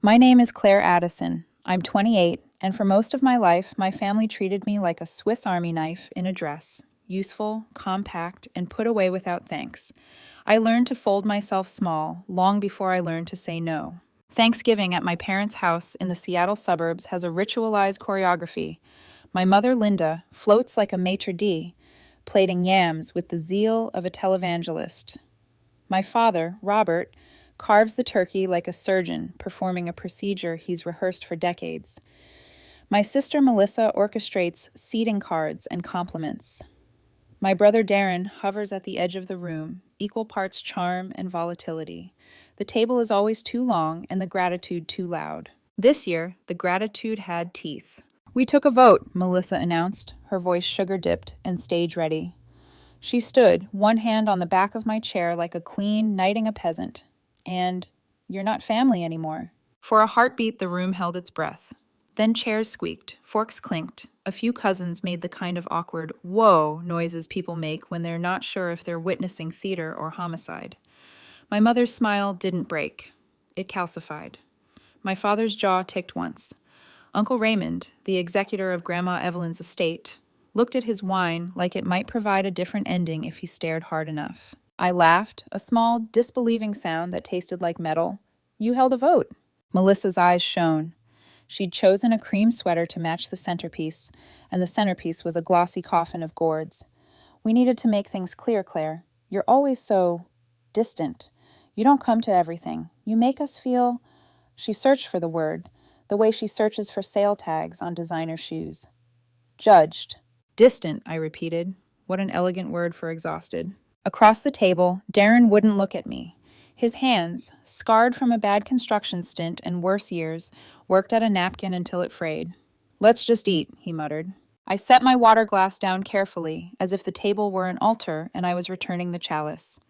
My name is Claire Addison. I'm 28, and for most of my life, my family treated me like a Swiss Army knife in a dress, useful, compact, and put away without thanks. I learned to fold myself small long before I learned to say no. Thanksgiving at my parents' house in the Seattle suburbs has a ritualized choreography. My mother, Linda, floats like a maitre d', plating yams with the zeal of a televangelist. My father, Robert, carves the turkey like a surgeon performing a procedure he's rehearsed for decades. My sister Melissa orchestrates seating cards and compliments. My brother Darren hovers at the edge of the room, equal parts charm and volatility. The table is always too long and the gratitude too loud. This year, the gratitude had teeth. "We took a vote," Melissa announced, her voice sugar-dipped and stage-ready. She stood, one hand on the back of my chair like a queen knighting a peasant. And "You're not family anymore." For a heartbeat, the room held its breath. Then chairs squeaked, forks clinked. A few cousins made the kind of awkward "whoa" noises people make when they're not sure if they're witnessing theater or homicide. My mother's smile didn't break. It calcified. My father's jaw ticked once. Uncle Raymond, the executor of Grandma Evelyn's estate, looked at his wine like it might provide a different ending if he stared hard enough. I laughed, a small, disbelieving sound that tasted like metal. "You held a vote." Melissa's eyes shone. She'd chosen a cream sweater to match the centerpiece, and the centerpiece was a glossy coffin of gourds. "We needed to make things clear, Claire. You're always so distant. You don't come to everything. You make us feel—" She searched for the word, the way she searches for sale tags on designer shoes. "Judged." "Distant," I repeated. What an elegant word for exhausted. Across the table, Darren wouldn't look at me. His hands, scarred from a bad construction stint and worse years, worked at a napkin until it frayed. "Let's just eat," he muttered. I set my water glass down carefully, as if the table were an altar and I was returning the chalice.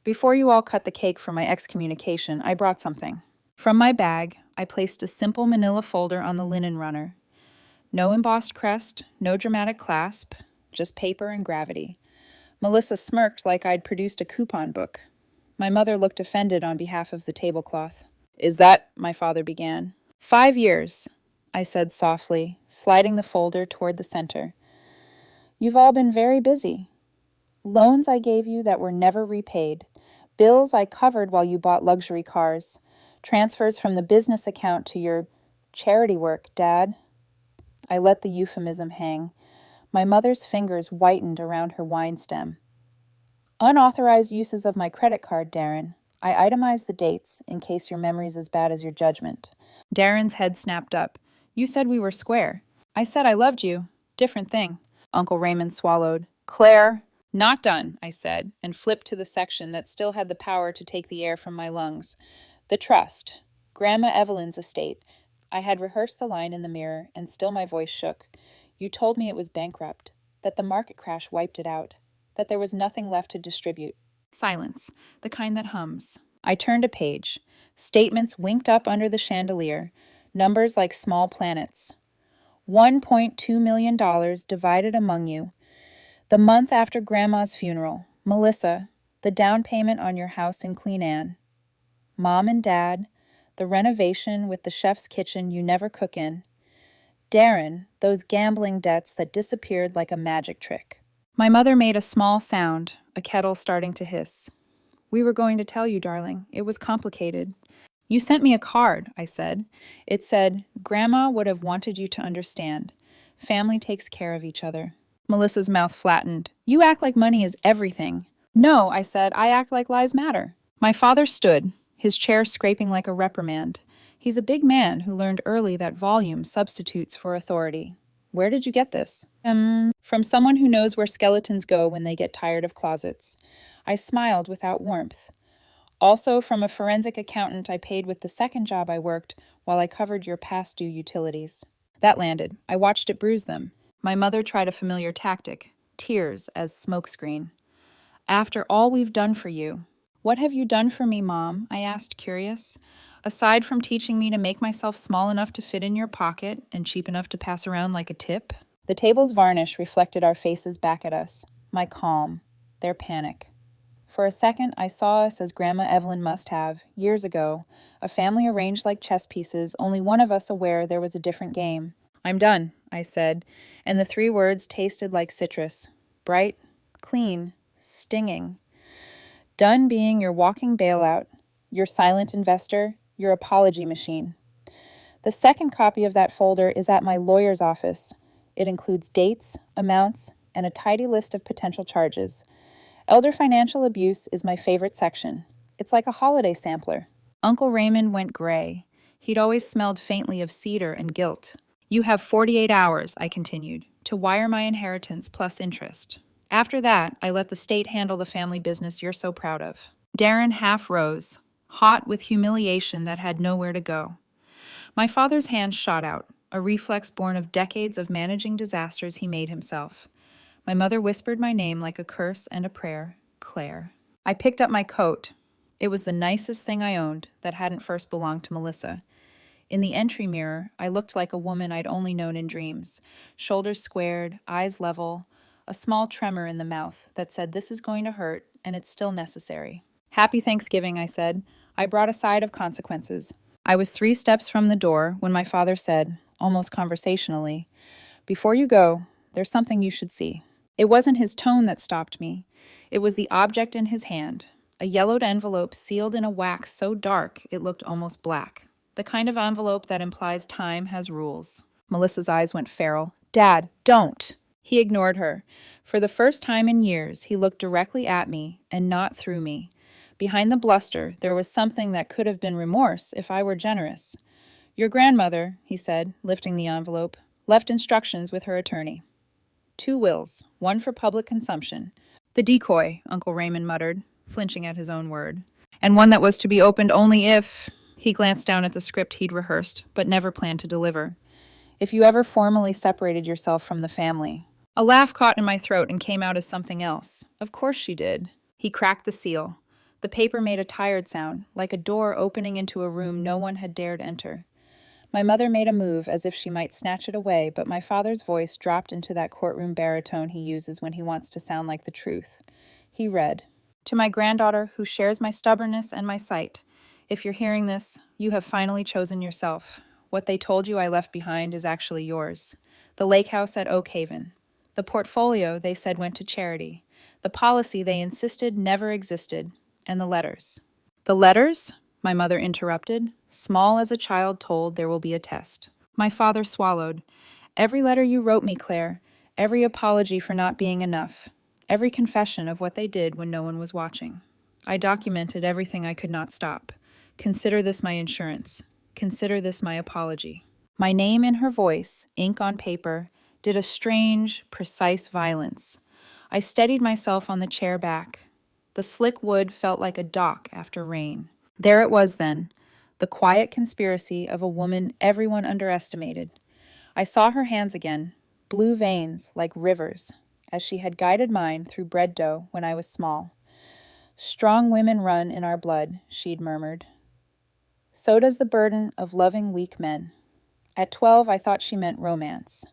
"Before you all cut the cake for my excommunication, I brought something." From my bag, I placed a simple manila folder on the linen runner. No embossed crest, no dramatic clasp, just paper and gravity. Melissa smirked like I'd produced a coupon book. My mother looked offended on behalf of the tablecloth. "Is that—" my father began. "5 years," I said softly, sliding the folder toward the center. "You've all been very busy. Loans I gave you that were never repaid. Bills I covered while you bought luxury cars. Transfers from the business account to your charity work, Dad." I let the euphemism hang. My mother's fingers whitened around her wine stem. "Unauthorized uses of my credit card, Darren. I itemized the dates, in case your memory's as bad as your judgment." Darren's head snapped up. "You said we were square." "I said I loved you. Different thing." Uncle Raymond swallowed. "Claire." "Not done," I said, and flipped to the section that still had the power to take the air from my lungs. "The trust. Grandma Evelyn's estate." I had rehearsed the line in the mirror, and still my voice shook. "You told me it was bankrupt, that the market crash wiped it out, that there was nothing left to distribute." Silence, the kind that hums. I turned a page. Statements winked up under the chandelier, numbers like small planets. $1.2 million divided among you. The month after Grandma's funeral. Melissa, the down payment on your house in Queen Anne. Mom and Dad, the renovation with the chef's kitchen you never cook in. Darren, those gambling debts that disappeared like a magic trick. My mother made a small sound, a kettle starting to hiss. "We were going to tell you, darling. It was complicated." "You sent me a card," I said. It said, "Grandma would have wanted you to understand. Family takes care of each other." Melissa's mouth flattened. "You act like money is everything." "No," I said. "I act like lies matter." My father stood, his chair scraping like a reprimand. He's a big man who learned early that volume substitutes for authority. "Where did you get this?" From someone who knows where skeletons go when they get tired of closets." I smiled without warmth. "Also from a forensic accountant I paid with the second job I worked while I covered your past due utilities." That landed. I watched it bruise them. My mother tried a familiar tactic, tears as smokescreen. "After all we've done for you." "What have you done for me, Mom?" I asked, curious. "Aside from teaching me to make myself small enough to fit in your pocket and cheap enough to pass around like a tip?" The table's varnish reflected our faces back at us. My calm, their panic. For a second, I saw us as Grandma Evelyn must have, years ago, a family arranged like chess pieces, only one of us aware there was a different game. "I'm done," I said, and the 3 words tasted like citrus. Bright, clean, stinging. Done being your walking bailout, your silent investor, your apology machine. The second copy of that folder is at my lawyer's office. It includes dates, amounts, and a tidy list of potential charges. Elder financial abuse is my favorite section. It's like a holiday sampler. Uncle Raymond went gray. He'd always smelled faintly of cedar and guilt. "You have 48 hours," I continued, "to wire my inheritance plus interest. After that, I let the state handle the family business you're so proud of." Darren half rose, hot with humiliation that had nowhere to go. My father's hand shot out, a reflex born of decades of managing disasters he made himself. My mother whispered my name like a curse and a prayer, Claire. I picked up my coat. It was the nicest thing I owned that hadn't first belonged to Melissa. In the entry mirror, I looked like a woman I'd only known in dreams, shoulders squared, eyes level, a small tremor in the mouth that said this is going to hurt and it's still necessary. "Happy Thanksgiving," I said. I brought a side of consequences. I was 3 steps from the door when my father said, almost conversationally, "Before you go, there's something you should see." It wasn't his tone that stopped me. It was the object in his hand, a yellowed envelope sealed in a wax so dark it looked almost black. The kind of envelope that implies time has rules. Melissa's eyes went feral. "Dad, don't!" He ignored her. For the first time in years, he looked directly at me and not through me. Behind the bluster, there was something that could have been remorse if I were generous. "Your grandmother," he said, lifting the envelope, "left instructions with her attorney. 2 wills, one for public consumption." "The decoy," Uncle Raymond muttered, flinching at his own word. "And one that was to be opened only if—" He glanced down at the script he'd rehearsed, but never planned to deliver. "If you ever formally separated yourself from the family." A laugh caught in my throat and came out as something else. Of course she did. He cracked the seal. The paper made a tired sound, like a door opening into a room no one had dared enter. My mother made a move as if she might snatch it away, but my father's voice dropped into that courtroom baritone he uses when he wants to sound like the truth. He read, "To my granddaughter, who shares my stubbornness and my sight, if you're hearing this, you have finally chosen yourself. What they told you I left behind is actually yours. The lake house at Oak Haven. The portfolio they said went to charity. The policy they insisted never existed. And the letters." "The letters?" My mother interrupted. "Small as a child told there will be a test." My father swallowed. "Every letter you wrote me, Claire. Every apology for not being enough. Every confession of what they did when no one was watching. I documented everything I could not stop. Consider this my insurance. Consider this my apology." My name in her voice, ink on paper, did a strange, precise violence. I steadied myself on the chair back. The slick wood felt like a dock after rain. There it was then, the quiet conspiracy of a woman everyone underestimated. I saw her hands again, blue veins like rivers, as she had guided mine through bread dough when I was small. "Strong women run in our blood," she'd murmured. "So does the burden of loving weak men." At 12, I thought she meant romance.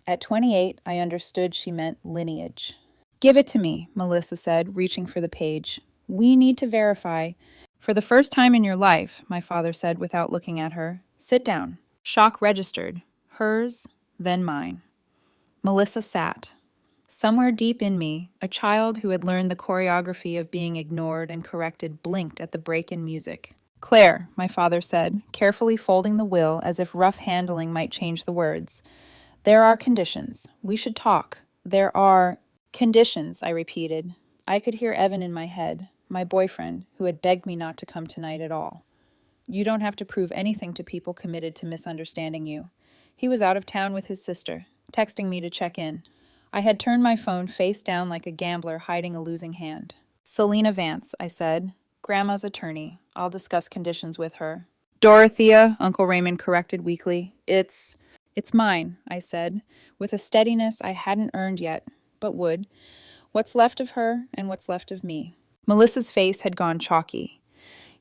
At 28, I understood she meant lineage. "Give it to me," Melissa said, reaching for the page. "We need to verify." "For the first time in your life," my father said without looking at her. "Sit down." Shock registered. Hers, then mine. Melissa sat. Somewhere deep in me, a child who had learned the choreography of being ignored and corrected blinked at the break in music. "Claire," my father said, carefully folding the will as if rough handling might change the words. "There are conditions. We should talk. There are—" "Conditions," I repeated. I could hear Evan in my head, my boyfriend, who had begged me not to come tonight at all. "You don't have to prove anything to people committed to misunderstanding you." He was out of town with his sister, texting me to check in. I had turned my phone face down like a gambler hiding a losing hand. "Selena Vance," I said. "Grandma's attorney. I'll discuss conditions with her." "Dorothea," Uncle Raymond corrected weakly. It's mine," I said, with a steadiness I hadn't earned yet, but would. "What's left of her and what's left of me." Melissa's face had gone chalky.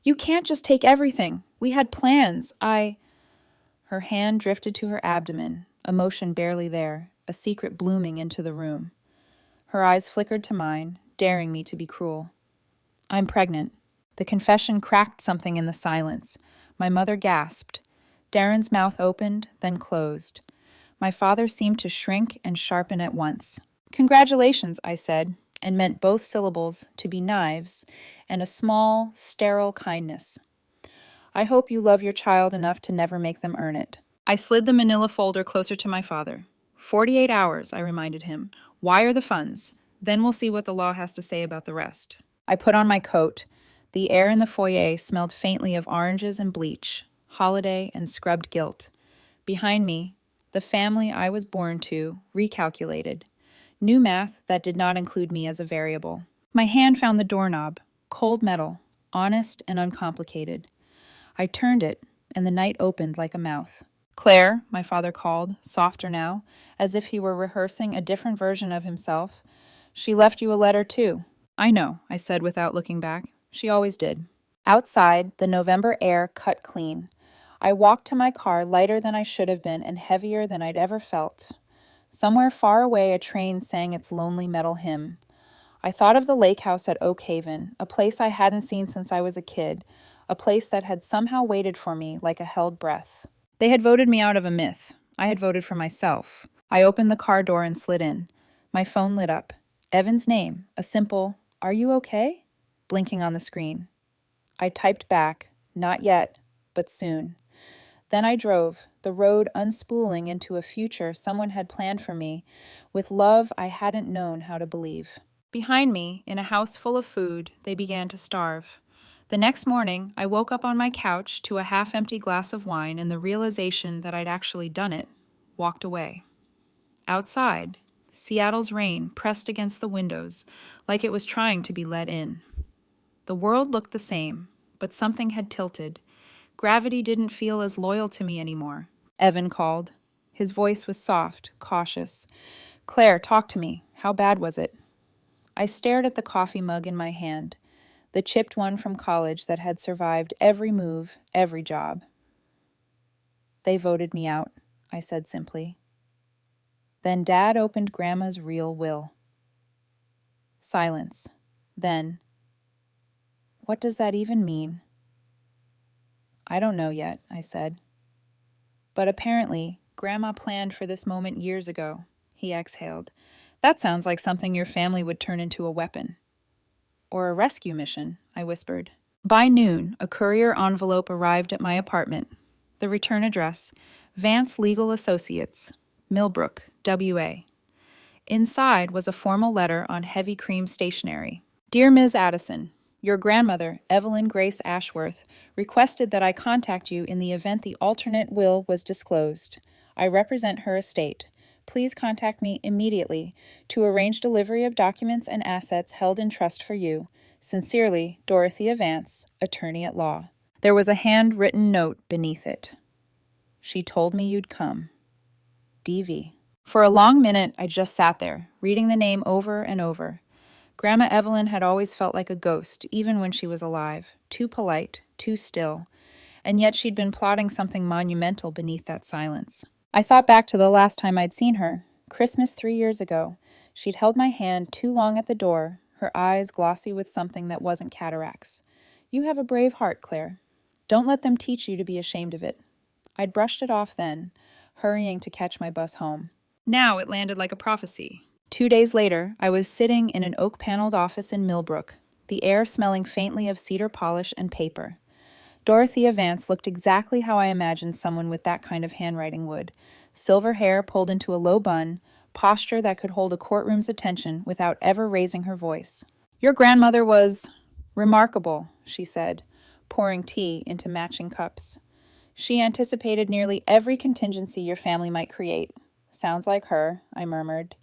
"You can't just take everything. We had plans. Her hand drifted to her abdomen, emotion barely there, a secret blooming into the room. Her eyes flickered to mine, daring me to be cruel. I'm pregnant. The confession cracked something in the silence. My mother gasped. Darren's mouth opened, then closed. My father seemed to shrink and sharpen at once. Congratulations, I said, and meant both syllables to be knives and a small, sterile kindness. I hope you love your child enough to never make them earn it. I slid the manila folder closer to my father. 48 hours, I reminded him. Wire the funds. Then we'll see what the law has to say about the rest. I put on my coat. The air in the foyer smelled faintly of oranges and bleach, holiday and scrubbed guilt. Behind me, the family I was born to recalculated. New math that did not include me as a variable. My hand found the doorknob, cold metal, honest and uncomplicated. I turned it, and the night opened like a mouth. Claire, my father called, softer now, as if he were rehearsing a different version of himself. She left you a letter, too. I know, I said without looking back. She always did. Outside, the November air cut clean. I walked to my car lighter than I should have been and heavier than I'd ever felt. Somewhere far away, a train sang its lonely metal hymn. I thought of the lake house at Oak Haven, a place I hadn't seen since I was a kid, a place that had somehow waited for me like a held breath. They had voted me out of a myth. I had voted for myself. I opened the car door and slid in. My phone lit up. Evan's name, a simple, "Are you okay?" blinking on the screen. I typed back, "Not yet, but soon." Then I drove, the road unspooling into a future someone had planned for me, with love I hadn't known how to believe. Behind me, in a house full of food, they began to starve. The next morning, I woke up on my couch to a half-empty glass of wine and the realization that I'd actually done it, walked away. Outside, Seattle's rain pressed against the windows like it was trying to be let in. The world looked the same, but something had tilted. Gravity didn't feel as loyal to me anymore. Evan called. His voice was soft, cautious. "Claire, talk to me. How bad was it?" I stared at the coffee mug in my hand, the chipped one from college that had survived every move, every job. "They voted me out," I said simply. Then Dad opened Grandma's real will. Silence. Then, "What does that even mean?" "I don't know yet," I said. "But apparently, Grandma planned for this moment years ago," he exhaled. "That sounds like something your family would turn into a weapon." "Or a rescue mission," I whispered. By noon, a courier envelope arrived at my apartment. The return address, Vance Legal Associates, Millbrook, WA. Inside was a formal letter on heavy cream stationery. "Dear Ms. Addison, your grandmother, Evelyn Grace Ashworth, requested that I contact you in the event the alternate will was disclosed. I represent her estate. Please contact me immediately to arrange delivery of documents and assets held in trust for you. Sincerely, Dorothea Vance, attorney at law." There was a handwritten note beneath it. "She told me you'd come. DV." For a long minute, I just sat there, reading the name over and over. Grandma Evelyn had always felt like a ghost, even when she was alive, too polite, too still, and yet she'd been plotting something monumental beneath that silence. I thought back to the last time I'd seen her, Christmas 3 years ago. She'd held my hand too long at the door, her eyes glossy with something that wasn't cataracts. "You have a brave heart, Claire. Don't let them teach you to be ashamed of it." I'd brushed it off then, hurrying to catch my bus home. Now it landed like a prophecy. 2 days later, I was sitting in an oak-paneled office in Millbrook, the air smelling faintly of cedar polish and paper. Dorothea Vance looked exactly how I imagined someone with that kind of handwriting would. Silver hair pulled into a low bun, posture that could hold a courtroom's attention without ever raising her voice. "Your grandmother was remarkable," she said, pouring tea into matching cups. "She anticipated nearly every contingency your family might create." "Sounds like her," I murmured.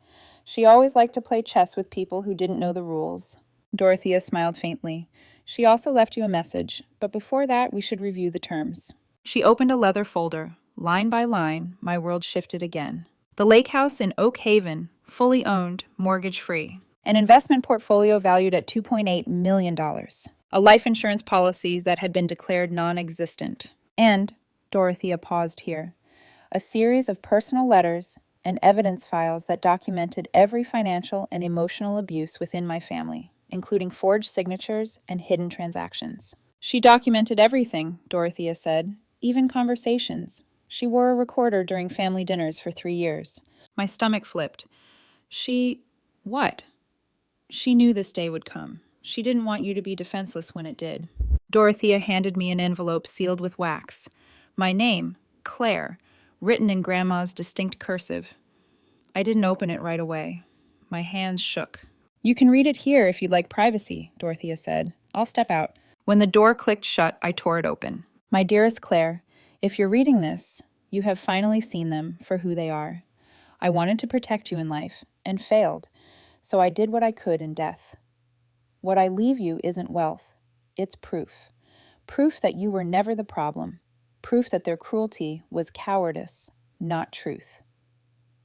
"She always liked to play chess with people who didn't know the rules." Dorothea smiled faintly. "She also left you a message, but before that we should review the terms." She opened a leather folder. Line by line, my world shifted again. The lake house in Oak Haven, fully owned, mortgage-free. An investment portfolio valued at $2.8 million. A life insurance policies that had been declared non-existent. And, Dorothea paused here, a series of personal letters and evidence files that documented every financial and emotional abuse within my family. including forged signatures and hidden transactions. She documented everything, Dorothea said, even conversations. She wore a recorder during family dinners for 3 years. My stomach flipped. What? She knew this day would come. She didn't want you to be defenseless when it did. Dorothea handed me an envelope sealed with wax. My name, Claire, written in Grandma's distinct cursive. I didn't open it right away. My hands shook. You can read it here if you'd like privacy, Dorothea said. I'll step out. When the door clicked shut, I tore it open. My dearest Claire, if you're reading this, you have finally seen them for who they are. I wanted to protect you in life, and failed, so I did what I could in death. What I leave you isn't wealth. It's proof. Proof that you were never the problem. Proof that their cruelty was cowardice, not truth.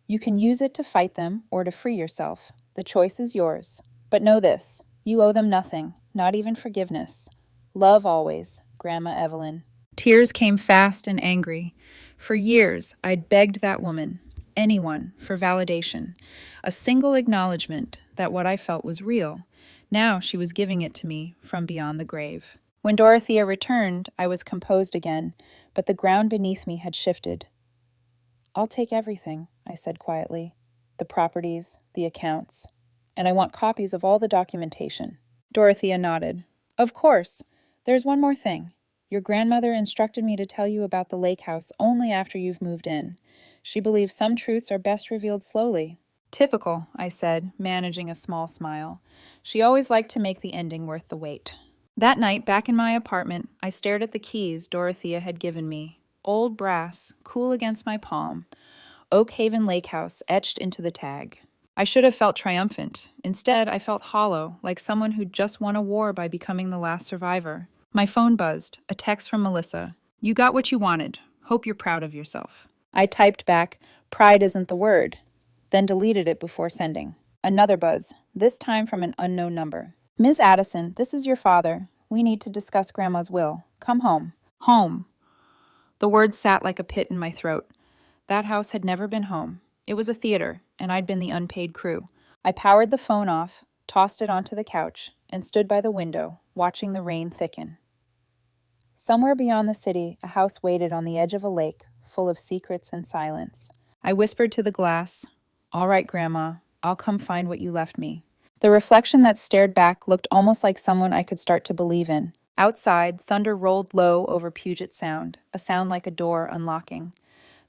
You can use it to fight them or to free yourself. The choice is yours. But know this, you owe them nothing, not even forgiveness. Love always, Grandma Evelyn. Tears came fast and angry. For years, I'd begged that woman, anyone, for validation, a single acknowledgement that what I felt was real. Now she was giving it to me from beyond the grave. When Dorothea returned, I was composed again, but the ground beneath me had shifted. I'll take everything, I said quietly. The properties, the accounts, and I want copies of all the documentation. Dorothea nodded. Of course. There's one more thing. Your grandmother instructed me to tell you about the lake house only after you've moved in. She believes some truths are best revealed slowly. Typical, I said, managing a small smile. She always liked to make the ending worth the wait. That night, back in my apartment, I stared at the keys Dorothea had given me. Old brass, cool against my palm. Oak Haven Lake House etched into the tag. I should have felt triumphant. Instead, I felt hollow, like someone who'd just won a war by becoming the last survivor. My phone buzzed, a text from Melissa. You got what you wanted. Hope you're proud of yourself. I typed back, pride isn't the word, then deleted it before sending. Another buzz, this time from an unknown number. Ms. Addison, this is your father. We need to discuss Grandma's will. Come home. Home. The words sat like a pit in my throat. That house had never been home. It was a theater, and I'd been the unpaid crew. I powered the phone off, tossed it onto the couch, and stood by the window, watching the rain thicken. Somewhere beyond the city, a house waited on the edge of a lake, full of secrets and silence. I whispered to the glass, All right, Grandma, I'll come find what you left me. The reflection that stared back looked almost like someone I could start to believe in. Outside, thunder rolled low over Puget Sound, a sound like a door unlocking.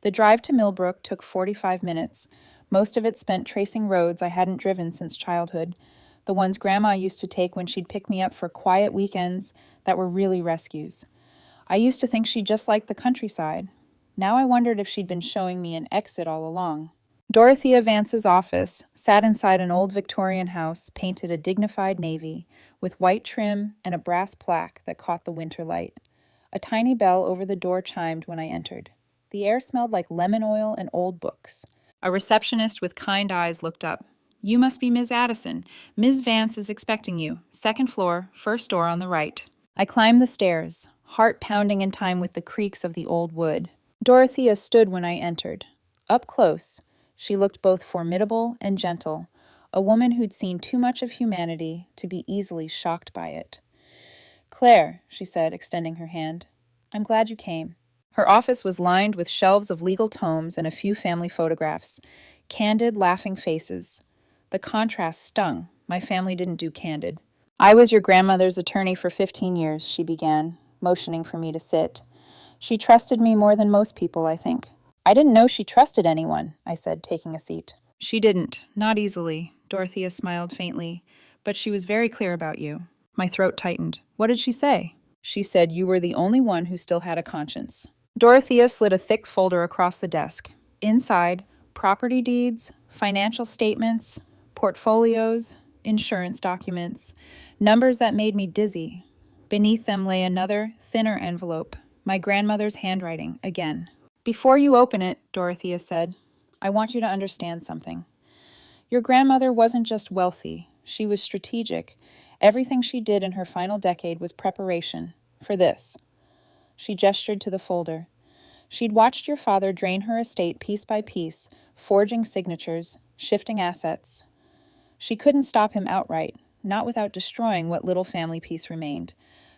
The drive to Millbrook took 45 minutes, most of it spent tracing roads I hadn't driven since childhood, the ones Grandma used to take when she'd pick me up for quiet weekends that were really rescues. I used to think she just liked the countryside. Now I wondered if she'd been showing me an exit all along. Dorothea Vance's office sat inside an old Victorian house painted a dignified navy, with white trim and a brass plaque that caught the winter light. A tiny bell over the door chimed when I entered. The air smelled like lemon oil and old books. A receptionist with kind eyes looked up. You must be Ms. Addison. Ms. Vance is expecting you. Second floor, first door on the right. I climbed the stairs, heart pounding in time with the creaks of the old wood. Dorothea stood when I entered. Up close, she looked both formidable and gentle, a woman who'd seen too much of humanity to be easily shocked by it. Claire, she said, extending her hand, I'm glad you came. Her office was lined with shelves of legal tomes and a few family photographs. Candid, laughing faces. The contrast stung. My family didn't do candid. I was your grandmother's attorney for 15 years, she began, motioning for me to sit. She trusted me more than most people, I think. I didn't know she trusted anyone, I said, taking a seat. She didn't. Not easily. Dorothea smiled faintly. But she was very clear about you. My throat tightened. What did she say? She said you were the only one who still had a conscience. Dorothea slid a thick folder across the desk. Inside, property deeds, financial statements, portfolios, insurance documents, numbers that made me dizzy. Beneath them lay another, thinner envelope, my grandmother's handwriting, again. Before you open it, Dorothea said, I want you to understand something. Your grandmother wasn't just wealthy, she was strategic. Everything she did in her final decade was preparation for this. She gestured to the folder. She'd watched your father drain her estate piece by piece, forging signatures, shifting assets. She couldn't stop him outright, not without destroying what little family peace remained.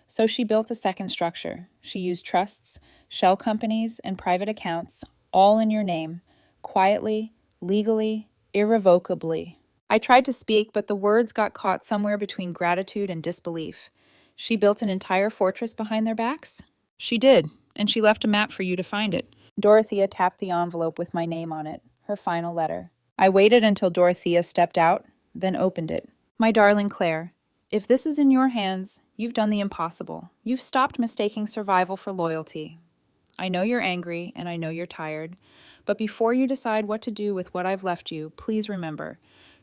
So she built a second structure. She used trusts, shell companies, and private accounts, all in your name, quietly, legally, irrevocably. I tried to speak, but the words got caught somewhere between gratitude and disbelief. She built an entire fortress behind their backs? She did, and she left a map for you to find it. Dorothea tapped the envelope with my name on it, her final letter. I waited until Dorothea stepped out, then opened it. My darling Claire, if this is in your hands, you've done the impossible. You've stopped mistaking survival for loyalty. I know you're angry, and I know you're tired, but before you decide what to do with what I've left you, please remember,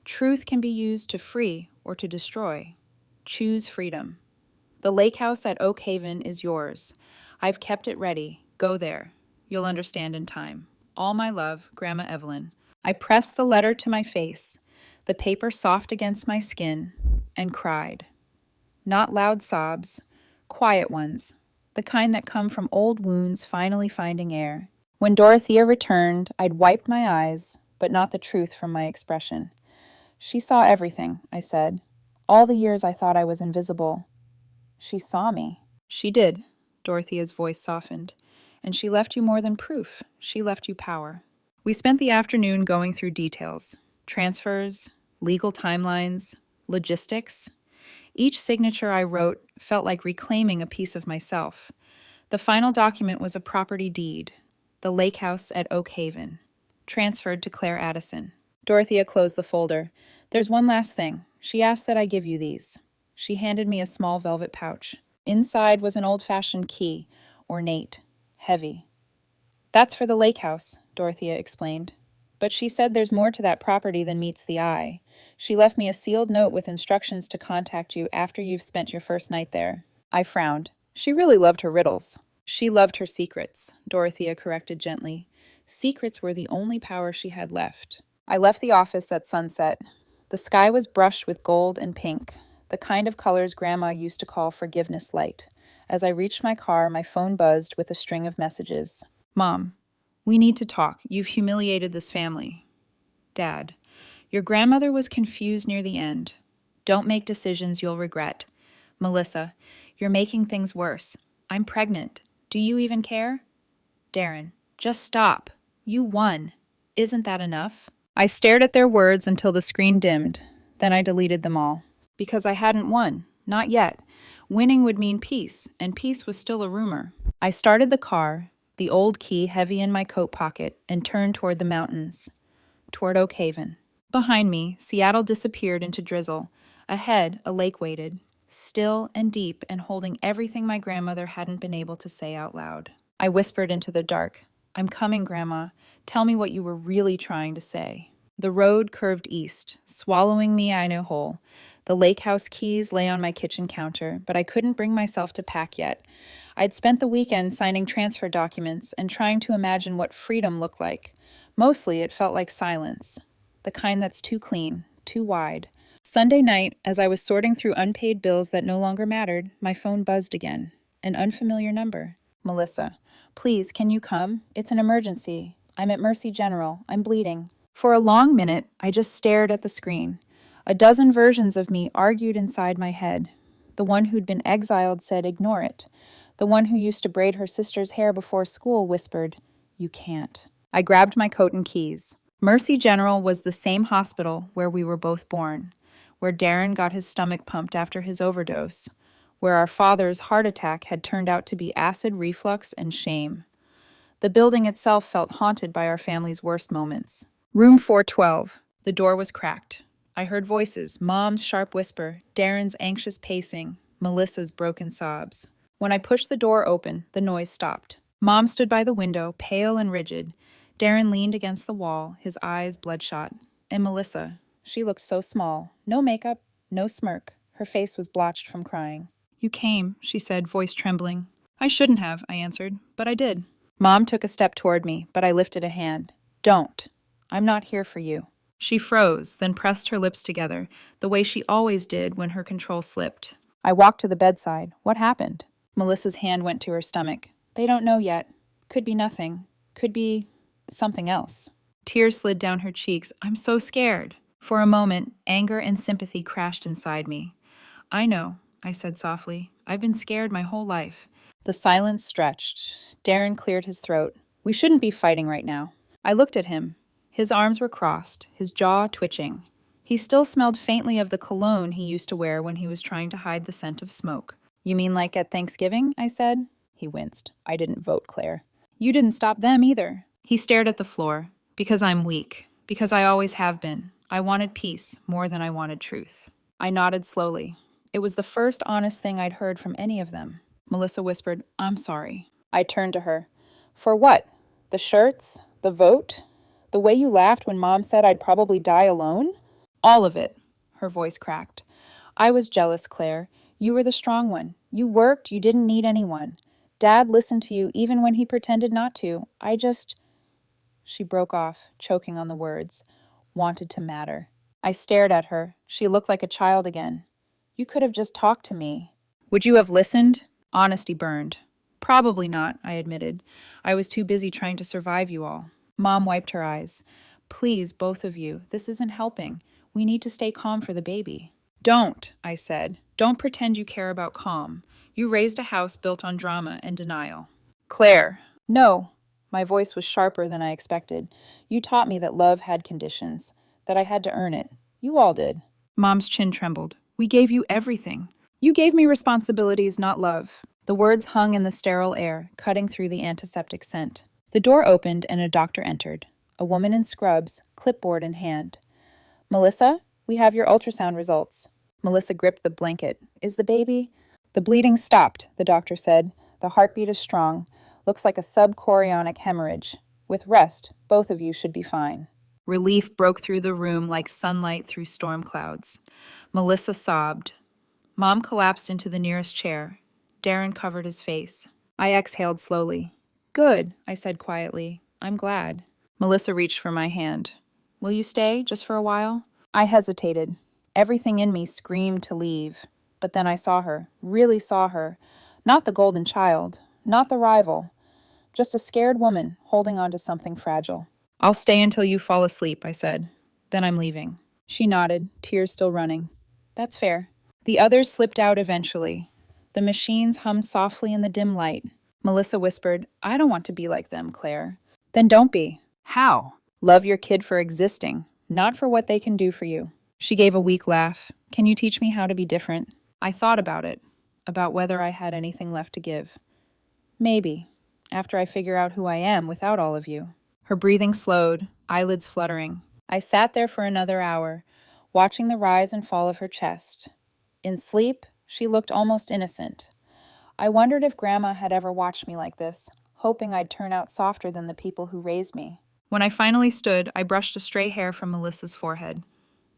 truth can be used to free or to destroy. Choose freedom. The lake house at Oak Haven is yours. I've kept it ready. Go there. You'll understand in time. All my love, Grandma Evelyn. I pressed the letter to my face, the paper soft against my skin, and cried. Not loud sobs, quiet ones, the kind that come from old wounds finally finding air. When Dorothea returned, I'd wiped my eyes, but not the truth from my expression. She saw everything, I said. All the years I thought I was invisible. She saw me. She did, Dorothea's voice softened. And she left you more than proof. She left you power. We spent the afternoon going through details. Transfers, legal timelines, logistics. Each signature I wrote felt like reclaiming a piece of myself. The final document was a property deed, the lake house at Oak Haven, transferred to Claire Addison. Dorothea closed the folder. There's one last thing. She asked that I give you these. She handed me a small velvet pouch. Inside was an old-fashioned key, ornate, heavy. That's for the lake house, Dorothea explained. But she said there's more to that property than meets the eye. She left me a sealed note with instructions to contact you after you've spent your first night there. I frowned. She really loved her riddles. She loved her secrets, Dorothea corrected gently. Secrets were the only power she had left. I left the office at sunset. The sky was brushed with gold and pink, the kind of colors Grandma used to call forgiveness light. As I reached my car, my phone buzzed with a string of messages. Mom, we need to talk. You've humiliated this family. Dad, your grandmother was confused near the end. Don't make decisions you'll regret. Melissa, you're making things worse. I'm pregnant. Do you even care? Darren, just stop. You won. Isn't that enough? I stared at their words until the screen dimmed. Then I deleted them all. Because I hadn't won. Not yet. Winning would mean peace, and peace was still a rumor. I started the car, the old key heavy in my coat pocket, and turned toward the mountains, toward Oak Haven. Behind me, Seattle disappeared into drizzle. Ahead, a lake waited, still and deep and holding everything my grandmother hadn't been able to say out loud. I whispered into the dark, I'm coming, Grandma. Tell me what you were really trying to say. The road curved east, swallowing me I know whole. The lake house keys lay on my kitchen counter, but I couldn't bring myself to pack yet. I'd spent the weekend signing transfer documents and trying to imagine what freedom looked like. Mostly it felt like silence, the kind that's too clean, too wide. Sunday night, as I was sorting through unpaid bills that no longer mattered, my phone buzzed again. An unfamiliar number. Melissa, please, can you come? It's an emergency. I'm at Mercy General. I'm bleeding. For a long minute, I just stared at the screen. A dozen versions of me argued inside my head. The one who'd been exiled said, ignore it. The one who used to braid her sister's hair before school whispered, you can't. I grabbed my coat and keys. Mercy General was the same hospital where we were both born, where Darren got his stomach pumped after his overdose, where our father's heart attack had turned out to be acid reflux and shame. The building itself felt haunted by our family's worst moments. Room 412. The door was cracked. I heard voices, Mom's sharp whisper, Darren's anxious pacing, Melissa's broken sobs. When I pushed the door open, the noise stopped. Mom stood by the window, pale and rigid. Darren leaned against the wall, his eyes bloodshot. And Melissa, she looked so small. No makeup, no smirk. Her face was blotched from crying. You came, she said, voice trembling. I shouldn't have, I answered, but I did. Mom took a step toward me, but I lifted a hand. Don't. I'm not here for you. She froze, then pressed her lips together, the way she always did when her control slipped. I walked to the bedside. What happened? Melissa's hand went to her stomach. They don't know yet. Could be nothing. Could be something else. Tears slid down her cheeks. I'm so scared. For a moment, anger and sympathy crashed inside me. I know, I said softly. I've been scared my whole life. The silence stretched. Darren cleared his throat. We shouldn't be fighting right now. I looked at him. His arms were crossed, his jaw twitching. He still smelled faintly of the cologne he used to wear when he was trying to hide the scent of smoke. You mean like at Thanksgiving? I said. He winced. I didn't vote, Claire. You didn't stop them either. He stared at the floor. Because I'm weak. Because I always have been. I wanted peace more than I wanted truth. I nodded slowly. It was the first honest thing I'd heard from any of them. Melissa whispered, I'm sorry. I turned to her. For what? The shirts? The vote? The way you laughed when Mom said I'd probably die alone? All of it. Her voice cracked. I was jealous, Claire. You were the strong one. You worked, you didn't need anyone. Dad listened to you even when he pretended not to. She broke off, choking on the words. Wanted to matter. I stared at her. She looked like a child again. You could have just talked to me. Would you have listened? Honesty burned. Probably not, I admitted. I was too busy trying to survive you all. Mom wiped her eyes. Please, both of you, this isn't helping. We need to stay calm for the baby. Don't, I said. Don't pretend you care about calm. You raised a house built on drama and denial. Claire. No. My voice was sharper than I expected. You taught me that love had conditions, that I had to earn it. You all did. Mom's chin trembled. We gave you everything. You gave me responsibilities, not love. The words hung in the sterile air, cutting through the antiseptic scent. The door opened and a doctor entered. A woman in scrubs, clipboard in hand. Melissa, we have your ultrasound results. Melissa gripped the blanket. Is the baby? The bleeding stopped, the doctor said. The heartbeat is strong. Looks like a subchorionic hemorrhage. With rest, both of you should be fine. Relief broke through the room like sunlight through storm clouds. Melissa sobbed. Mom collapsed into the nearest chair. Darren covered his face. I exhaled slowly. Good, I said quietly. I'm glad. Melissa reached for my hand. Will you stay, just for a while? I hesitated. Everything in me screamed to leave. But then I saw her, really saw her. Not the golden child, not the rival. Just a scared woman holding on to something fragile. I'll stay until you fall asleep, I said. Then I'm leaving. She nodded, tears still running. That's fair. The others slipped out eventually. The machines hummed softly in the dim light. Melissa whispered, I don't want to be like them, Claire. Then don't be. How? Love your kid for existing, not for what they can do for you. She gave a weak laugh. Can you teach me how to be different? I thought about it, about whether I had anything left to give. Maybe, after I figure out who I am without all of you. Her breathing slowed, eyelids fluttering. I sat there for another hour, watching the rise and fall of her chest. In sleep, she looked almost innocent. I wondered if Grandma had ever watched me like this, hoping I'd turn out softer than the people who raised me. When I finally stood, I brushed a stray hair from Melissa's forehead.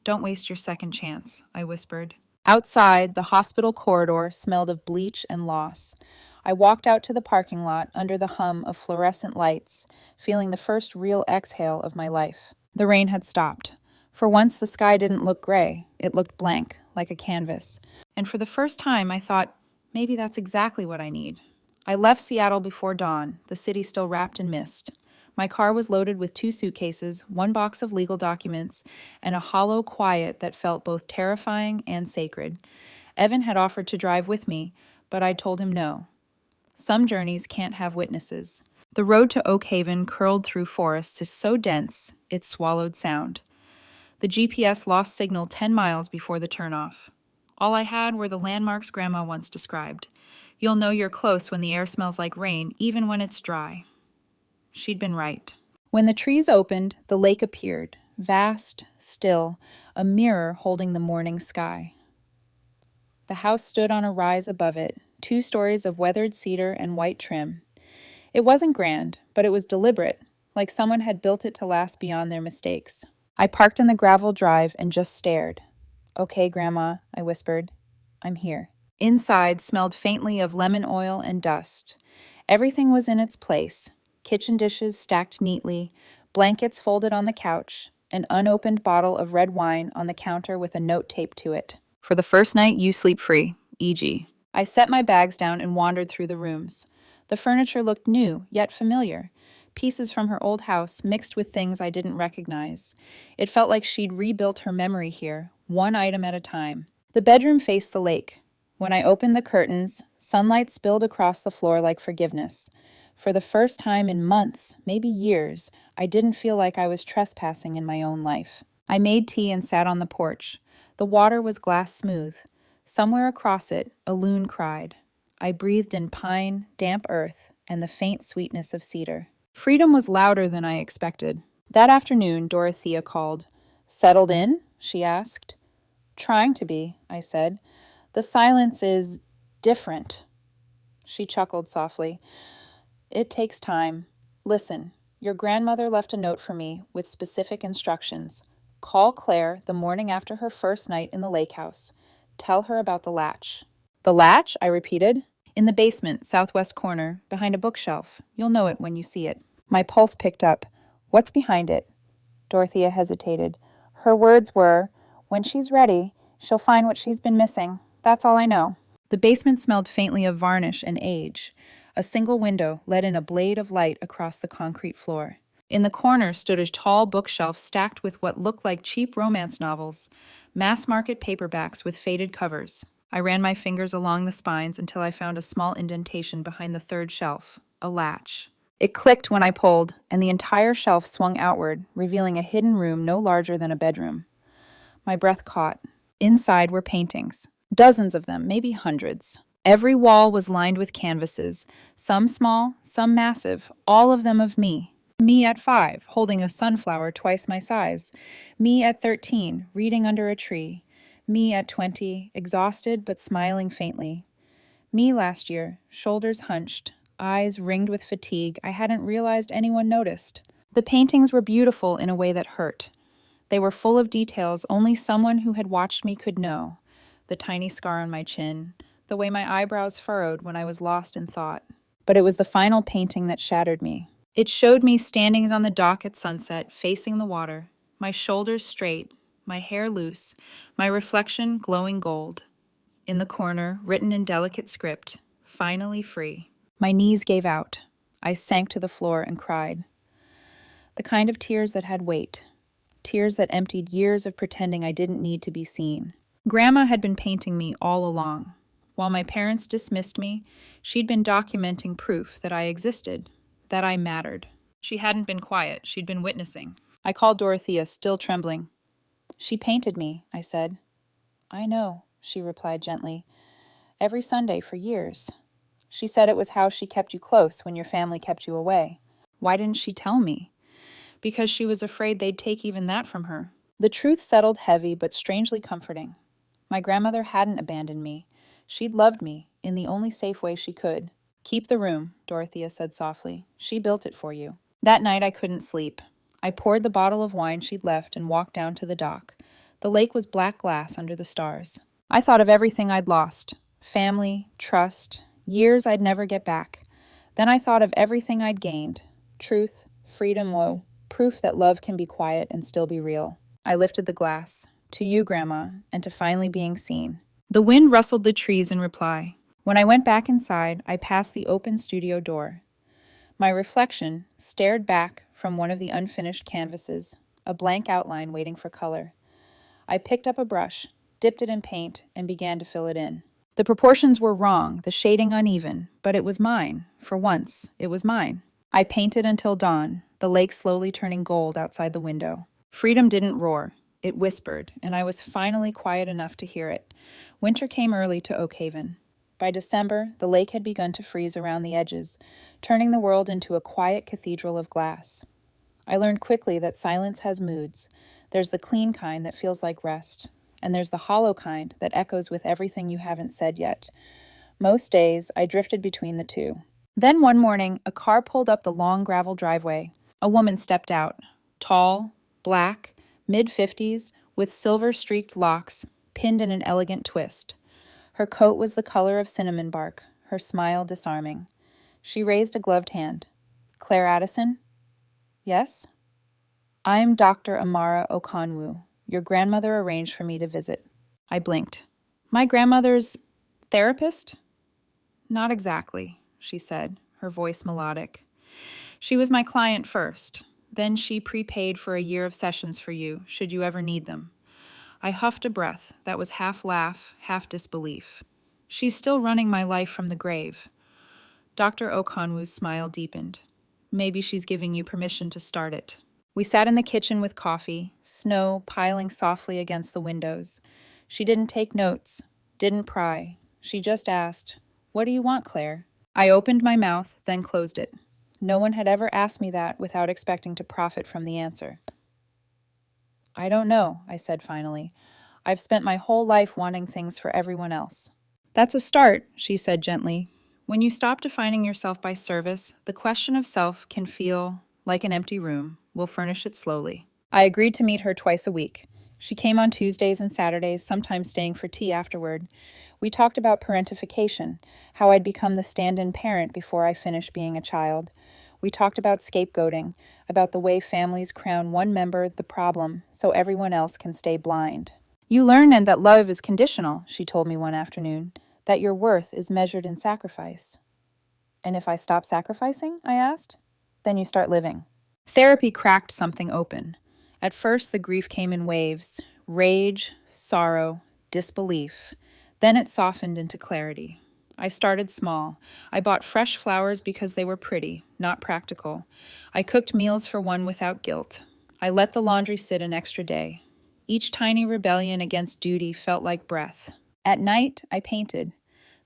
Don't waste your second chance, I whispered. Outside, the hospital corridor smelled of bleach and loss. I walked out to the parking lot under the hum of fluorescent lights, feeling the first real exhale of my life. The rain had stopped. For once, the sky didn't look gray. It looked blank, like a canvas. And for the first time, I thought, maybe that's exactly what I need. I left Seattle before dawn, the city still wrapped in mist. My car was loaded with 2 suitcases, 1 box of legal documents, and a hollow quiet that felt both terrifying and sacred. Evan had offered to drive with me, but I told him no. Some journeys can't have witnesses. The road to Oak Haven curled through forests is so dense, it swallowed sound. The GPS lost signal 10 miles before the turnoff. All I had were the landmarks Grandma once described. You'll know you're close when the air smells like rain, even when it's dry. She'd been right. When the trees opened, the lake appeared, vast, still, a mirror holding the morning sky. The house stood on a rise above it, 2 stories of weathered cedar and white trim. It wasn't grand, but it was deliberate, like someone had built it to last beyond their mistakes. I parked in the gravel drive and just stared. Okay, Grandma, I whispered. I'm here. Inside smelled faintly of lemon oil and dust. Everything was in its place. Kitchen dishes stacked neatly, blankets folded on the couch, an unopened bottle of red wine on the counter with a note taped to it. For the first night, you sleep free, E.g. I set my bags down and wandered through the rooms. The furniture looked new, yet familiar. pieces from her old house mixed with things I didn't recognize. It felt like she'd rebuilt her memory here, one item at a time. The bedroom faced the lake. When I opened the curtains, sunlight spilled across the floor like forgiveness. For the first time in months, maybe years, I didn't feel like I was trespassing in my own life. I made tea and sat on the porch. The water was glass smooth. Somewhere across it, a loon cried. I breathed in pine, damp earth, and the faint sweetness of cedar. Freedom was louder than I expected. That afternoon, Dorothea called. "Settled in?" she asked. "Trying to be," I said. "The silence is different." She chuckled softly. "It takes time. Listen, your grandmother left a note for me with specific instructions. Call Claire the morning after her first night in the lake house. Tell her about the latch." "The latch?" I repeated. "In the basement, southwest corner, behind a bookshelf. You'll know it when you see it." My pulse picked up. "What's behind it?" Dorothea hesitated. Her words were, "When she's ready, she'll find what she's been missing. That's all I know." The basement smelled faintly of varnish and age. A single window let in a blade of light across the concrete floor. In the corner stood a tall bookshelf stacked with what looked like cheap romance novels, mass-market paperbacks with faded covers. I ran my fingers along the spines until I found a small indentation behind the third shelf, a latch. It clicked when I pulled, and the entire shelf swung outward, revealing a hidden room no larger than a bedroom. My breath caught. Inside were paintings. Dozens of them, maybe hundreds. Every wall was lined with canvases, some small, some massive, all of them of me. Me at 5, holding a sunflower twice my size. Me at 13, reading under a tree. Me at 20, exhausted but smiling faintly. Me last year, shoulders hunched, eyes ringed with fatigue I hadn't realized anyone noticed. The paintings were beautiful in a way that hurt. They were full of details only someone who had watched me could know. The tiny scar on my chin, the way my eyebrows furrowed when I was lost in thought. But it was the final painting that shattered me. It showed me standing on the dock at sunset, facing the water, my shoulders straight, my hair loose, my reflection glowing gold. In the corner, written in delicate script, "Finally free." My knees gave out. I sank to the floor and cried. The kind of tears that had weight. Tears that emptied years of pretending I didn't need to be seen. Grandma had been painting me all along. While my parents dismissed me, she'd been documenting proof that I existed, that I mattered. She hadn't been quiet, she'd been witnessing. I called Dorothea, still trembling. "She painted me," I said. "I know," she replied gently. "Every Sunday for years. She said it was how she kept you close when your family kept you away." Why didn't she tell me? Because she was afraid they'd take even that from her. The truth settled heavy but strangely comforting. My grandmother hadn't abandoned me. She'd loved me in the only safe way she could. "Keep the room," Dorothea said softly. "She built it for you." That night I couldn't sleep. I poured the bottle of wine she'd left and walked down to the dock. The lake was black glass under the stars. I thought of everything I'd lost. Family, trust, years I'd never get back. Then I thought of everything I'd gained. Truth, freedom, woe. Proof that love can be quiet and still be real. I lifted the glass. "To you, Grandma, and to finally being seen." The wind rustled the trees in reply. When I went back inside, I passed the open studio door. My reflection stared back from one of the unfinished canvases, a blank outline waiting for color. I picked up a brush, dipped it in paint, and began to fill it in. The proportions were wrong, the shading uneven, but it was mine. For once, it was mine. I painted until dawn, the lake slowly turning gold outside the window. Freedom didn't roar. It whispered, and I was finally quiet enough to hear it. Winter came early to Oak Haven. By December, the lake had begun to freeze around the edges, turning the world into a quiet cathedral of glass. I learned quickly that silence has moods. There's the clean kind that feels like rest, and there's the hollow kind that echoes with everything you haven't said yet. Most days, I drifted between the two. Then one morning, a car pulled up the long gravel driveway. A woman stepped out, tall, black, mid-50s, with silver-streaked locks pinned in an elegant twist. Her coat was the color of cinnamon bark, her smile disarming. She raised a gloved hand. "Claire Addison?" "Yes?" "I'm Dr. Amara Okonwu. Your grandmother arranged for me to visit." I blinked. "My grandmother's therapist?" "Not exactly," she said, her voice melodic. She was my client first. Then she prepaid for a year of sessions for you, should you ever need them. I huffed a breath that was half laugh, half disbelief. She's still running my life from the grave. Dr. Okonwu's smile deepened. Maybe she's giving you permission to start it. We sat in the kitchen with coffee, snow piling softly against the windows. She didn't take notes, didn't pry. She just asked, "What do you want, Claire?" I opened my mouth, then closed it. No one had ever asked me that without expecting to profit from the answer. "I don't know," I said finally. "I've spent my whole life wanting things for everyone else." "That's a start," she said gently. "When you stop defining yourself by service, the question of self can feel like an empty room. We'll furnish it slowly." I agreed to meet her twice a week. She came on Tuesdays and Saturdays, sometimes staying for tea afterward. We talked about parentification, how I'd become the stand-in parent before I finished being a child. We talked about scapegoating, about the way families crown one member the problem so everyone else can stay blind. "You learn and that love is conditional," she told me one afternoon, "that your worth is measured in sacrifice." "And if I stop sacrificing?" I asked. "Then you start living." Therapy cracked something open. At first, the grief came in waves: rage, sorrow, disbelief. Then it softened into clarity. I started small. I bought fresh flowers because they were pretty, not practical. I cooked meals for one without guilt. I let the laundry sit an extra day. Each tiny rebellion against duty felt like breath. At night, I painted.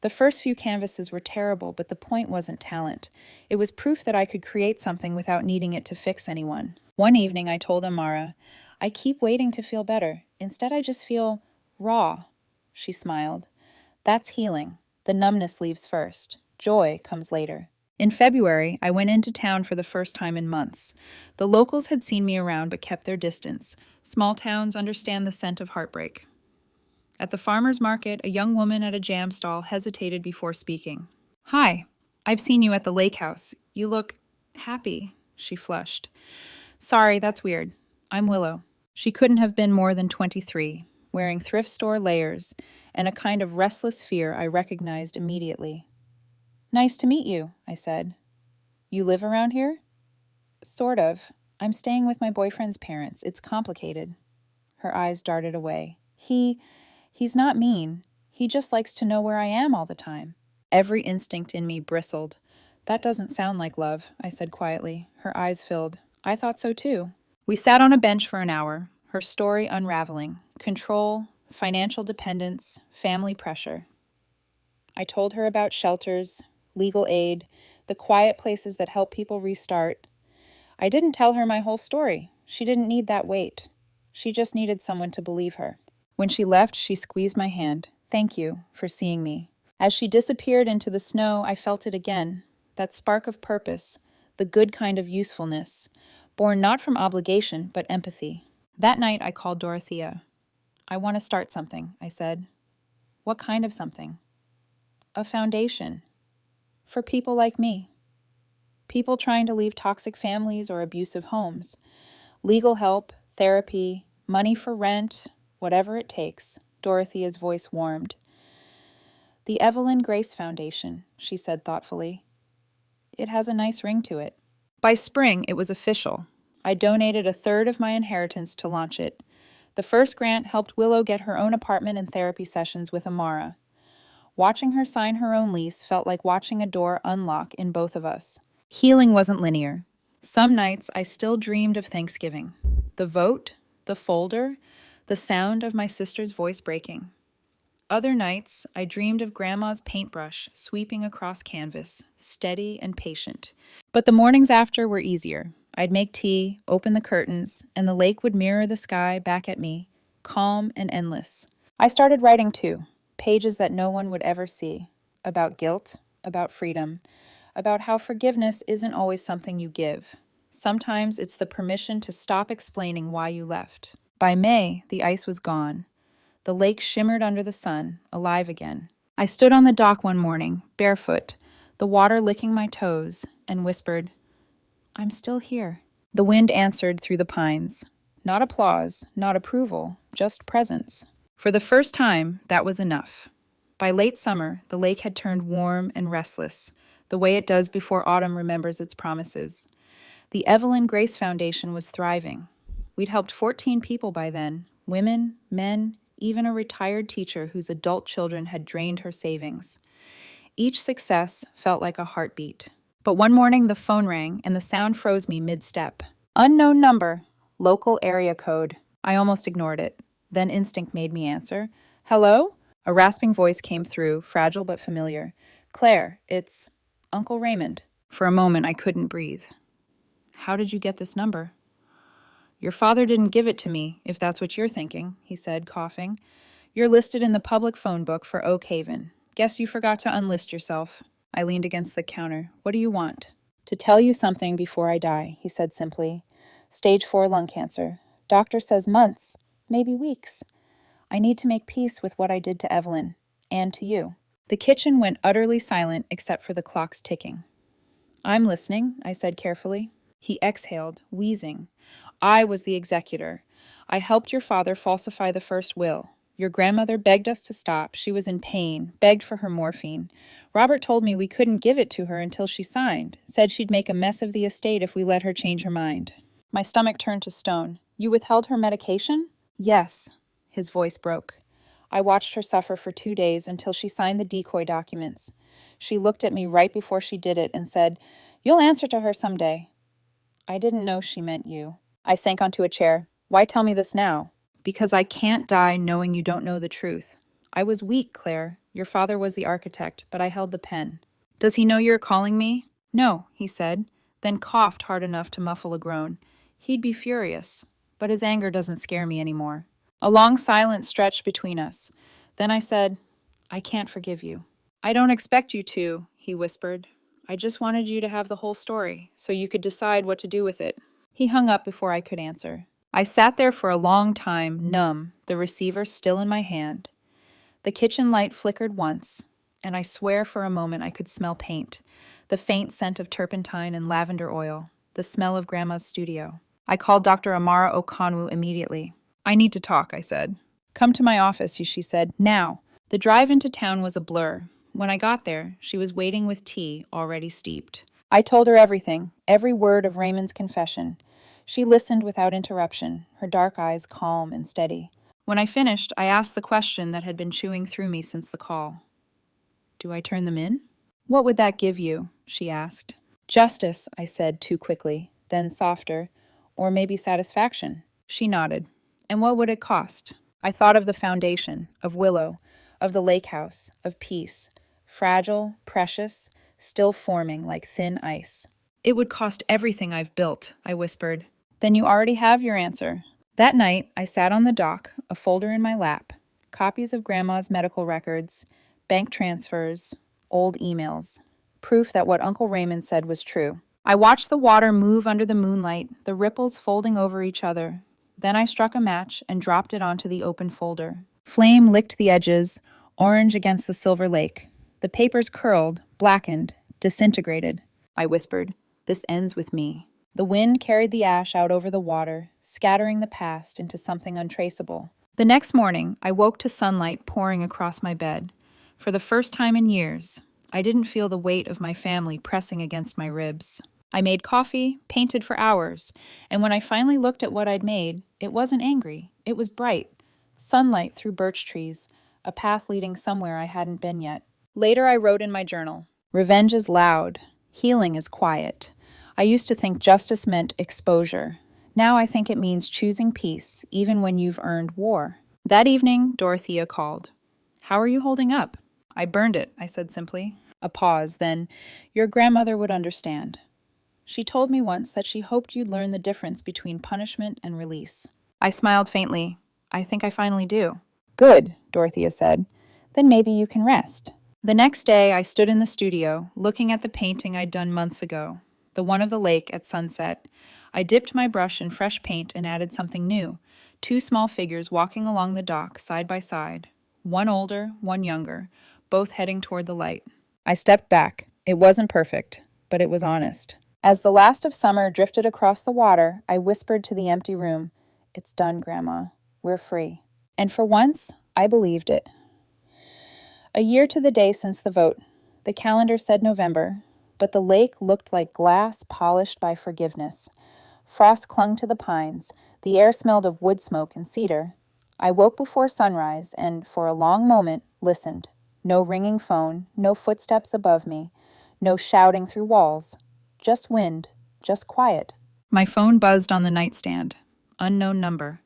The first few canvases were terrible, but the point wasn't talent. It was proof that I could create something without needing it to fix anyone. One evening, I told Amara, "I keep waiting to feel better. Instead, I just feel raw." She smiled. "That's healing. The numbness leaves first. Joy comes later." In February, I went into town for the first time in months. The locals had seen me around but kept their distance. Small towns understand the scent of heartbreak. At the farmer's market, a young woman at a jam stall hesitated before speaking. "Hi, I've seen you at the lake house. You look happy." She flushed. "Sorry, that's weird. I'm Willow." She couldn't have been more than 23, wearing thrift store layers and a kind of restless fear I recognized immediately. "Nice to meet you," I said. "You live around here?" "Sort of. I'm staying with my boyfriend's parents. It's complicated." Her eyes darted away. He's not mean. He just likes to know where I am all the time." Every instinct in me bristled. "That doesn't sound like love," I said quietly. Her eyes filled. "I thought so too." We sat on a bench for an hour, her story unraveling. Control, financial dependence, family pressure. I told her about shelters, legal aid, the quiet places that help people restart. I didn't tell her my whole story. She didn't need that weight. She just needed someone to believe her. When she left, she squeezed my hand. "Thank you for seeing me." As she disappeared into the snow, I felt it again. That spark of purpose, the good kind of usefulness, born not from obligation, but empathy. That night, I called Dorothea. "I want to start something," I said. "What kind of something?" "A foundation. For people like me. People trying to leave toxic families or abusive homes. Legal help, therapy, money for rent, whatever it takes." Dorothea's voice warmed. "The Evelyn Grace Foundation," she said thoughtfully. "It has a nice ring to it." By spring, it was official. I donated a third of my inheritance to launch it. The first grant helped Willow get her own apartment and therapy sessions with Amara. Watching her sign her own lease felt like watching a door unlock in both of us. Healing wasn't linear. Some nights I still dreamed of Thanksgiving. The vote, the folder, the sound of my sister's voice breaking. Other nights, I dreamed of Grandma's paintbrush sweeping across canvas, steady and patient. But the mornings after were easier. I'd make tea, open the curtains, and the lake would mirror the sky back at me, calm and endless. I started writing too, pages that no one would ever see, about guilt, about freedom, about how forgiveness isn't always something you give. Sometimes it's the permission to stop explaining why you left. By May, the ice was gone. The lake shimmered under the sun, alive again. I stood on the dock one morning, barefoot, the water licking my toes, and whispered, "I'm still here." The wind answered through the pines. Not applause, not approval, just presence. For the first time, that was enough. By late summer, the lake had turned warm and restless, the way it does before autumn remembers its promises. The Evelyn Grace Foundation was thriving. We'd helped 14 people by then, women, men, even a retired teacher whose adult children had drained her savings. Each success felt like a heartbeat. But one morning the phone rang and the sound froze me mid-step. Unknown number, local area code. I almost ignored it. Then instinct made me answer. Hello? A rasping voice came through, fragile but familiar. Claire, it's Uncle Raymond. For a moment I couldn't breathe. How did you get this number? Your father didn't give it to me, if that's what you're thinking, he said, coughing. You're listed in the public phone book for Oak Haven. Guess you forgot to unlist yourself. I leaned against the counter. What do you want? To tell you something before I die, he said simply. Stage 4 lung cancer. Doctor says months, maybe weeks. I need to make peace with what I did to Evelyn, and to you. The kitchen went utterly silent except for the clock's ticking. I'm listening, I said carefully. He exhaled, wheezing. I was the executor. I helped your father falsify the first will. Your grandmother begged us to stop. She was in pain, begged for her morphine. Robert told me we couldn't give it to her until she signed, said she'd make a mess of the estate if we let her change her mind. My stomach turned to stone. You withheld her medication? Yes. His voice broke. I watched her suffer for 2 days until she signed the decoy documents. She looked at me right before she did it and said, You'll answer to her someday. I didn't know she meant you. I sank onto a chair. Why tell me this now? Because I can't die knowing you don't know the truth. I was weak, Claire. Your father was the architect, but I held the pen. Does he know you're calling me? No, he said, then coughed hard enough to muffle a groan. He'd be furious, but his anger doesn't scare me anymore. A long silence stretched between us. Then I said, I can't forgive you. I don't expect you to, he whispered. I just wanted you to have the whole story, so you could decide what to do with it. He hung up before I could answer. I sat there for a long time, numb, the receiver still in my hand. The kitchen light flickered once, and I swear for a moment I could smell paint, the faint scent of turpentine and lavender oil, the smell of Grandma's studio. I called Dr. Amara Okonwu immediately. I need to talk, I said. Come to my office, she said, now. The drive into town was a blur. When I got there, she was waiting with tea already steeped. I told her everything, every word of Raymond's confession. She listened without interruption, her dark eyes calm and steady. When I finished, I asked the question that had been chewing through me since the call. Do I turn them in? What would that give you? She asked. Justice, I said too quickly, then softer, or maybe satisfaction. She nodded. And what would it cost? I thought of the foundation, of Willow, of the lake house, of peace, fragile, precious, still forming like thin ice. It would cost everything I've built, I whispered. Then you already have your answer. That night, I sat on the dock, a folder in my lap, copies of Grandma's medical records, bank transfers, old emails, proof that what Uncle Raymond said was true. I watched the water move under the moonlight, the ripples folding over each other. Then I struck a match and dropped it onto the open folder. Flame licked the edges, orange against the silver lake. The papers curled, blackened, disintegrated. I whispered, This ends with me. The wind carried the ash out over the water, scattering the past into something untraceable. The next morning, I woke to sunlight pouring across my bed. For the first time in years, I didn't feel the weight of my family pressing against my ribs. I made coffee, painted for hours, and when I finally looked at what I'd made, it wasn't angry. It was bright. Sunlight through birch trees, a path leading somewhere I hadn't been yet. Later, I wrote in my journal, Revenge is loud. Healing is quiet. I used to think justice meant exposure. Now I think it means choosing peace, even when you've earned war. That evening, Dorothea called. How are you holding up? I burned it, I said simply. A pause, then, your grandmother would understand. She told me once that she hoped you'd learn the difference between punishment and release. I smiled faintly. I think I finally do. Good, Dorothea said. Then maybe you can rest. The next day, I stood in the studio, looking at the painting I'd done months ago, the one of the lake at sunset. I dipped my brush in fresh paint and added something new. 2 small figures walking along the dock, side by side. One older, one younger, both heading toward the light. I stepped back. It wasn't perfect, but it was honest. As the last of summer drifted across the water, I whispered to the empty room, It's done, Grandma. We're free. And for once, I believed it. A year to the day since the vote. The calendar said November. but the lake looked like glass polished by forgiveness. Frost clung to the pines. The air smelled of wood smoke and cedar. I woke before sunrise and, for a long moment, listened. No ringing phone, no footsteps above me, no shouting through walls. Just wind, just quiet. My phone buzzed on the nightstand. Unknown number.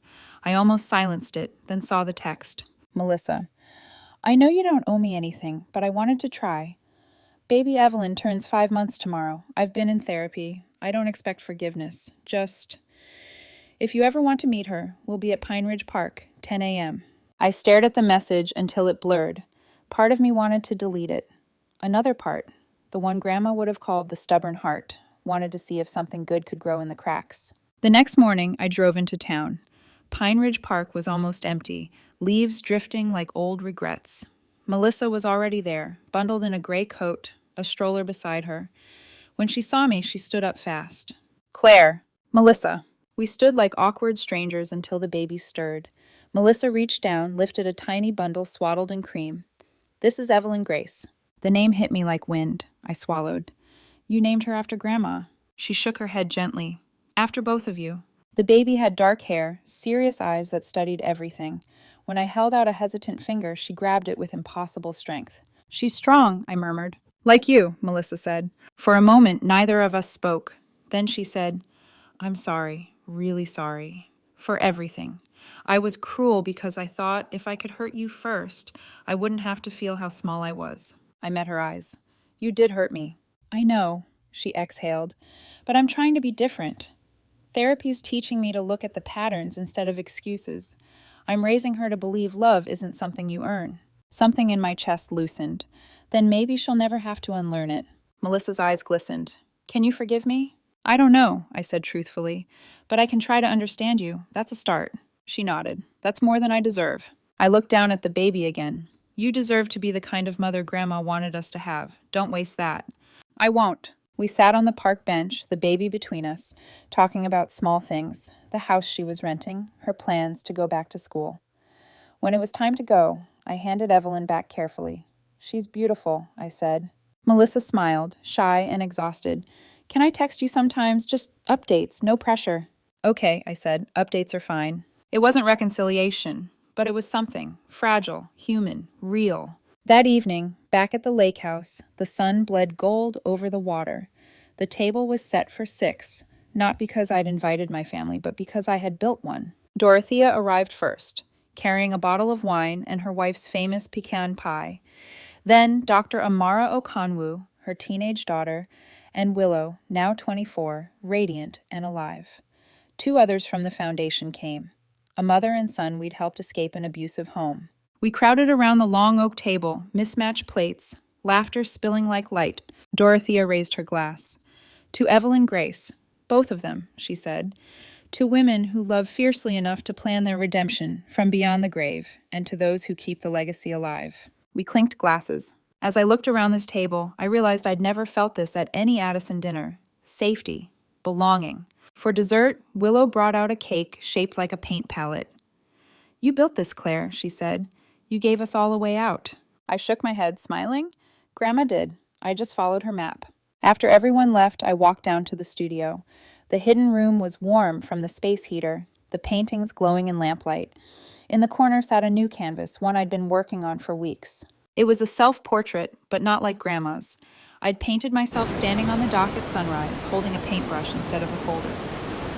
I almost silenced it, then saw the text. Melissa. I know you don't owe me anything, but I wanted to try. Baby Evelyn turns 5 months tomorrow. I've been in therapy. I don't expect forgiveness. Just, if you ever want to meet her, we'll be at Pine Ridge Park, 10 a.m. I stared at the message until it blurred. Part of me wanted to delete it. Another part, the one Grandma would have called the stubborn heart, wanted to see if something good could grow in the cracks. The next morning, I drove into town. Pine Ridge Park was almost empty, leaves drifting like old regrets. Melissa was already there, bundled in a gray coat, a stroller beside her. When she saw me, she stood up fast. Claire. Melissa. We stood like awkward strangers until the baby stirred. Melissa reached down, lifted a tiny bundle swaddled in cream. This is Evelyn Grace. The name hit me like wind. I swallowed. You named her after Grandma. She shook her head gently. After both of you. The baby had dark hair, serious eyes that studied everything. When I held out a hesitant finger, she grabbed it with impossible strength. She's strong, I murmured. Like you, Melissa said. For a moment, neither of us spoke. Then she said, I'm sorry, really sorry, for everything. I was cruel because I thought if I could hurt you first, I wouldn't have to feel how small I was. I met her eyes. You did hurt me. I know, she exhaled, but I'm trying to be different. Therapy's teaching me to look at the patterns instead of excuses. I'm raising her to believe love isn't something you earn. Something in my chest loosened. Then maybe she'll never have to unlearn it. Melissa's eyes glistened. Can you forgive me? I don't know, I said truthfully, but I can try to understand you. That's a start. She nodded. That's more than I deserve. I looked down at the baby again. You deserve to be the kind of mother Grandma wanted us to have. Don't waste that. I won't. We sat on the park bench, the baby between us, talking about small things, the house she was renting, her plans to go back to school. When it was time to go, I handed Evelyn back carefully. She's beautiful, I said. Melissa smiled, shy and exhausted. Can I text you sometimes? Just updates, no pressure. Okay, I said. Updates are fine. It wasn't reconciliation, but it was something. Fragile, human, real. That evening, back at the lake house, the sun bled gold over the water. The table was set for 6, not because I'd invited my family, but because I had built one. Dorothea arrived first, carrying a bottle of wine and her wife's famous pecan pie. Then Dr. Amara Okonwu, her teenage daughter, and Willow, now 24, radiant and alive. 2 others from the foundation came, a mother and son we'd helped escape an abusive home. We crowded around the long oak table, mismatched plates, laughter spilling like light. Dorothea raised her glass. To Evelyn Grace, both of them, she said. To women who love fiercely enough to plan their redemption from beyond the grave, and to those who keep the legacy alive. We clinked glasses. As I looked around this table, I realized I'd never felt this at any Addison dinner. Safety. Belonging. For dessert, Willow brought out a cake shaped like a paint palette. You built this, Claire, she said. You gave us all a way out. I shook my head, smiling. Grandma did. I just followed her map. After everyone left, I walked down to the studio. The hidden room was warm from the space heater, the paintings glowing in lamplight. In the corner sat a new canvas, one I'd been working on for weeks. It was a self-portrait, but not like Grandma's. I'd painted myself standing on the dock at sunrise, holding a paintbrush instead of a folder.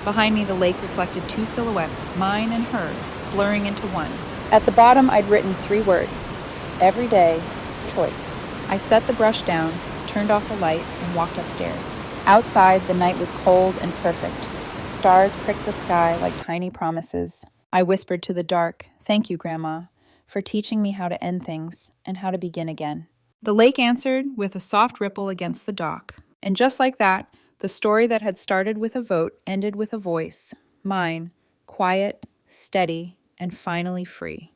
Behind me, the lake reflected 2 silhouettes, mine and hers, blurring into one. At the bottom, I'd written 3 words. Every day, choice. I set the brush down, turned off the light, and walked upstairs. Outside, the night was cold and perfect. Stars pricked the sky like tiny promises. I whispered to the dark, "Thank you, Grandma, for teaching me how to end things and how to begin again." The lake answered with a soft ripple against the dock. And just like that, the story that had started with a vote ended with a voice. Mine, quiet, steady, and finally free.